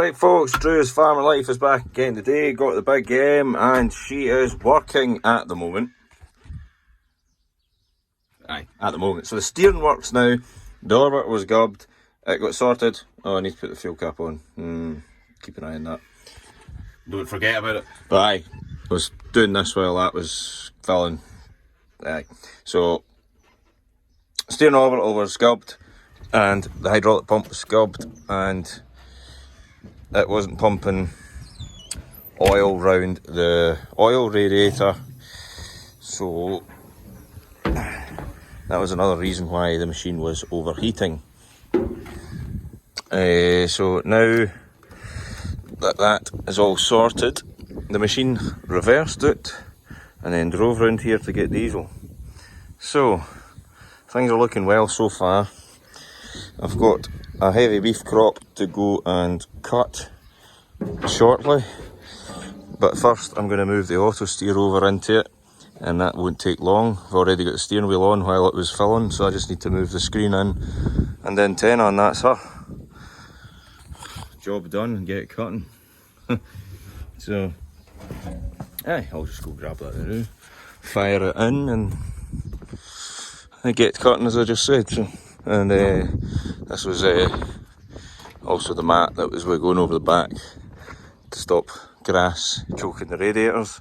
Right folks, Drew's Farmer Life is back again today. Got the big M and she is working at the moment. At the moment. So the steering works now. The orbit was gubbed. It got sorted. Oh, I need to put the fuel cap on. Keep an eye on that. Don't forget about it. But I was doing this while that was filling. So steering orbital was scubbed and the hydraulic pump was scubbed and it wasn't pumping oil round the oil radiator, so that was another reason why the machine was overheating. So now that that is all sorted, the machine reversed it and then drove round here to get diesel. So things are looking well so far. I've got a heavy beef crop to go and cut shortly, but first I'm going to move the auto steer over into it, and that won't take long. I've already got the steering wheel on while it was filling, so I just need to move the screen in and then 10 on. That's her. Job done and get it cutting. So I'll just go grab that now, fire it in and get cutting as I just said. So, and this was also the mat that was going over the back to stop grass choking the radiators.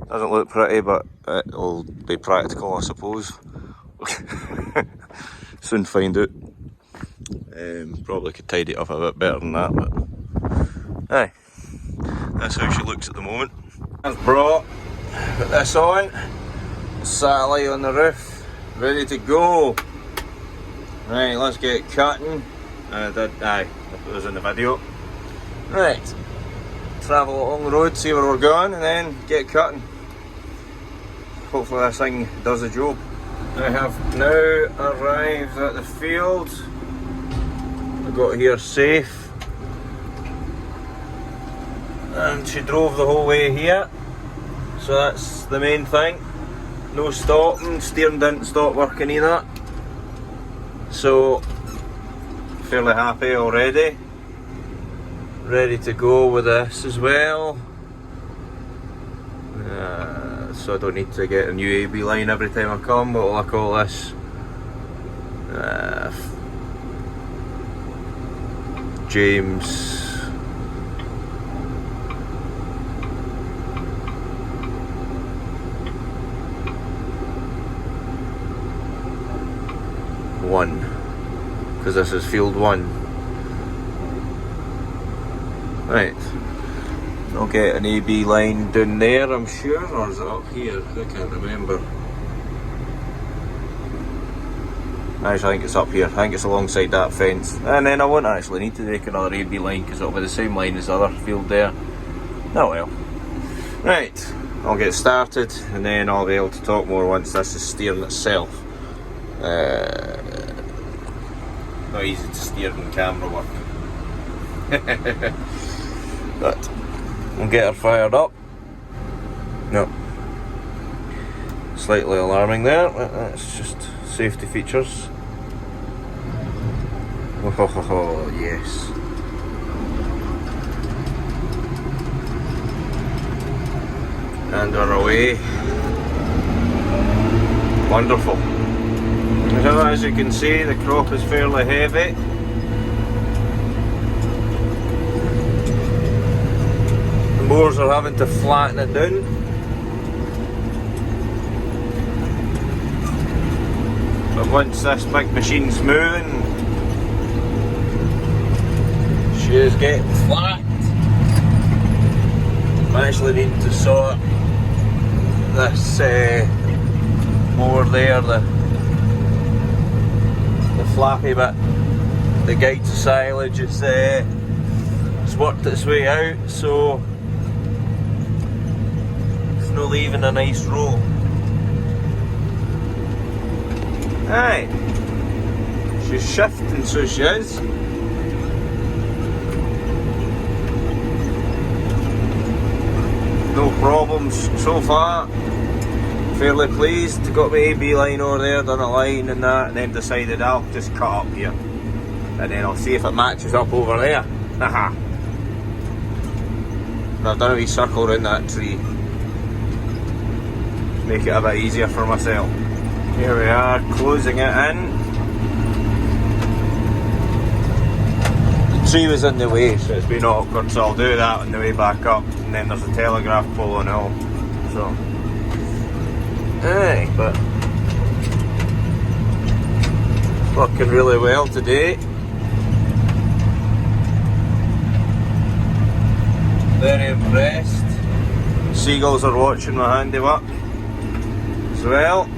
Doesn't look pretty, but it'll be practical, I suppose. Soon find out. Probably could tidy it up a bit better than that, but that's how she looks at the moment. I've brought, put this on, satellite on the roof, ready to go. Right, let's get cutting. I put this in the video. Right, travel along the road, see where we're going, and then get cutting. Hopefully this thing does the job. I have now arrived at the field. I got here safe. And she drove the whole way here. So that's the main thing. No stopping, steering didn't stop working either. So, fairly happy already. Ready to go with this as well. So I don't need to get a new AB line every time I come. What will I call this? James one, because this is field 1. Right, I'll get an AB line down there, I'm sure, or is it up here? I can't remember. Actually, I think it's up here. I think it's alongside that fence, and then I won't actually need to make another AB line because it'll be the same line as the other field there. Oh well. Right, I'll get started and then I'll be able to talk more once this is steering itself. Not easy to steer in camera work. But we'll get her fired up. No. Slightly alarming there, but that's just safety features. Oh, yes. And on our way. Wonderful. So as you can see, the crop is fairly heavy. The mowers are having to flatten it down. But once this big machine's moving, she is getting flat. I actually need to sort this mower there, the flappy bit, the guide to silage. It's worked its way out, so it's not leaving a nice roll. Aye, she's shifting, so she is. No problems so far. Fairly pleased. Got my AB line over there, done a line and that, and then decided I'll just cut up here and then I'll see if it matches up over there. Haha. I've done a wee circle around that tree. Make it a bit easier for myself. Here we are, closing it in. The tree was in the way, so it's been awkward, so I'll do that on the way back up. And then there's a telegraph pole and all. So, aye, but it's working really well today. Very impressed. Seagulls are watching my handiwork as well.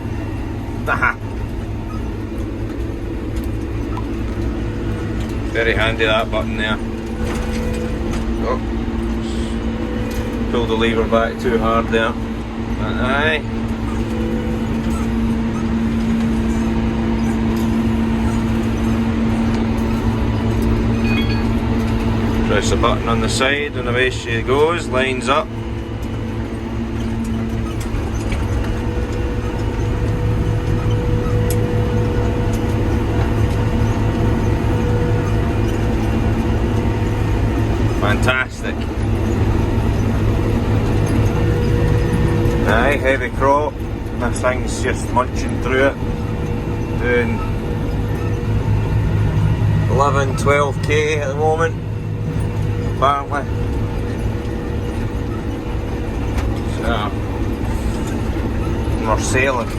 Very handy, that button there. Oh. Pull the lever back too hard there. Aye. Press the button on the side and away she goes, lines up. Fantastic. Aye, heavy crop. This thing's just munching through it. Doing 11, 12k at the moment, apparently. So, we're sailing.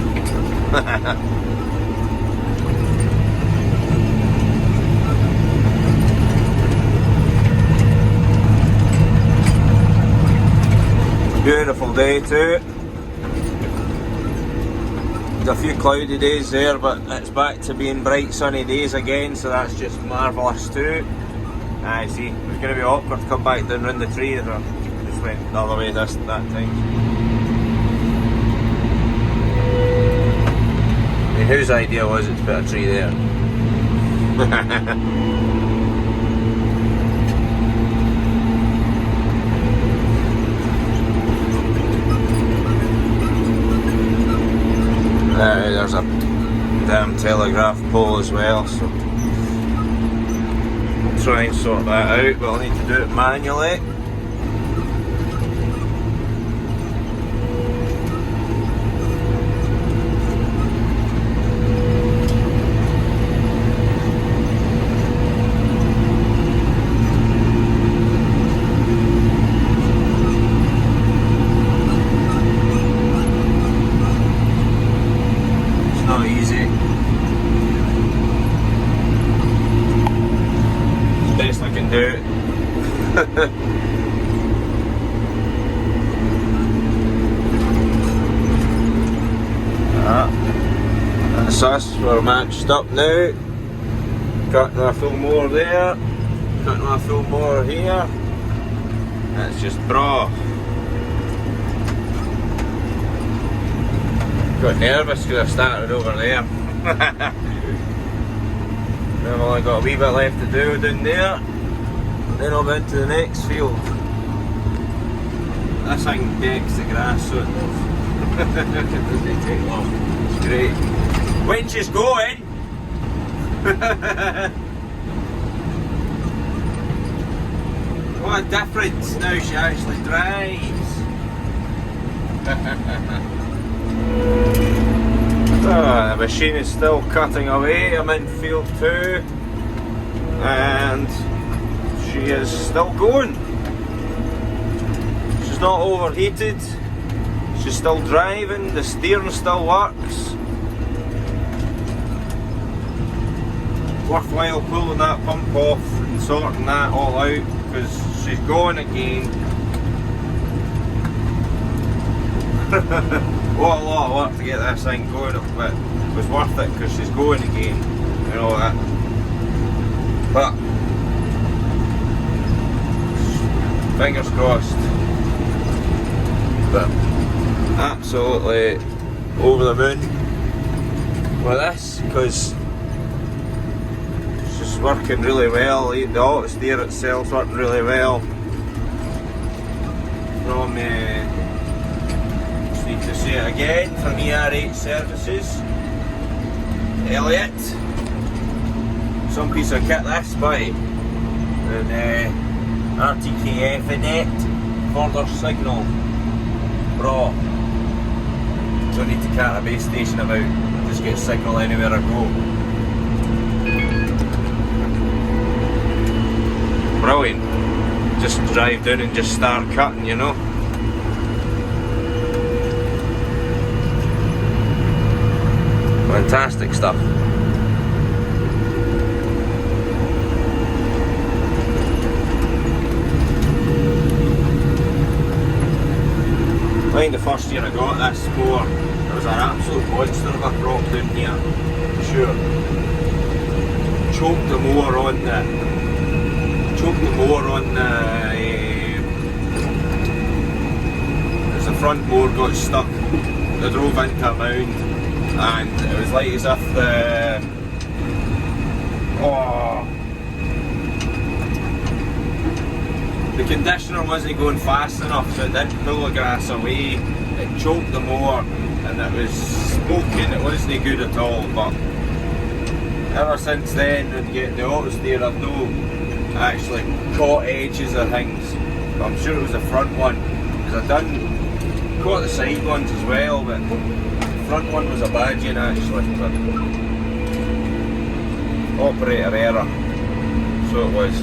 Beautiful day too. There's a few cloudy days there, but it's back to being bright sunny days again, so that's just marvellous too. I see, it was going to be awkward to come back down round the tree, so I just went the other way that time. I mean, whose idea was it to put a tree there? There's a damn telegraph pole as well, so I'll try and sort that out, but I'll need to do it manually. That's us, we're matched up now. Cutting a full more there, cutting a full more here. That's just bra. Got nervous because I started over there. I've only got a wee bit left to do down there. Then I'll go into the next field. This thing decks the grass so it doesn't take long. It's great. When she's going! What a difference now she actually drives. The machine is still cutting away. I'm in field 2 and she is still going. She's not overheated. She's still driving. The steering still works. Worthwhile pulling that pump off and sorting that all out because she's going again. What a lot of work to get this thing going, but it was worth it because she's going again and all that. But fingers crossed. But absolutely over the moon with this because it's just working really well. The auto steer itself's working really well. From just need to say it again, from ER8 Services, Elliot. Some piece of kit this, buddy. and RTKF in it, further signal. Bro, don't need to cat a base station about, just get signal anywhere I go. Brilliant. Just drive down and just start cutting, you know. Fantastic stuff. I think the first year I got this mower, there was an absolute monster of a crop down here, for sure. Choked the mower on as the front mower got stuck. I drove into a mound, and it was like as if the conditioner wasn't going fast enough, so it didn't pull the grass away. It choked the mower, and it was smoking. It wasn't good at all. But ever since then, when you get the auto steer, I've no actually caught edges of things. But I'm sure it was the front one, because I caught the side ones as well. But the front one was a bad one actually. But operator error, so it was.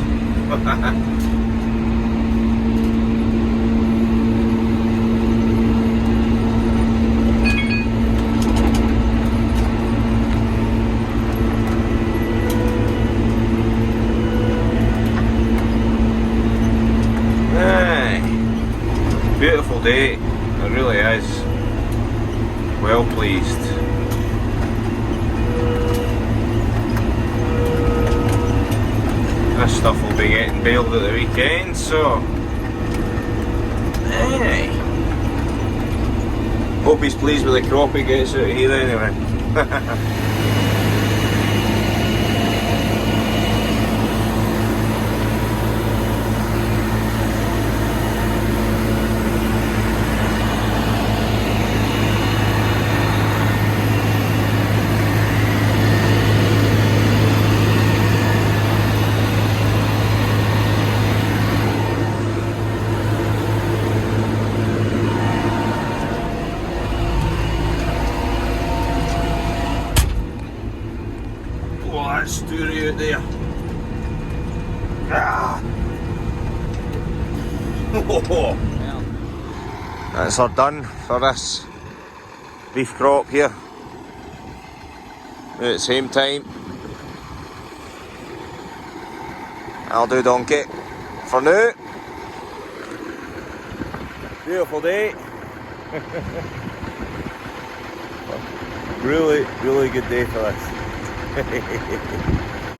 Beautiful day, it really is. Well pleased. This stuff will be getting baled at the weekend, so hey. Hope he's pleased with the crop he gets out of here anyway. Story out there. Ah. That's our done for this beef crop here. At the same time, I'll do donkey for now. Beautiful day. Really good day for this.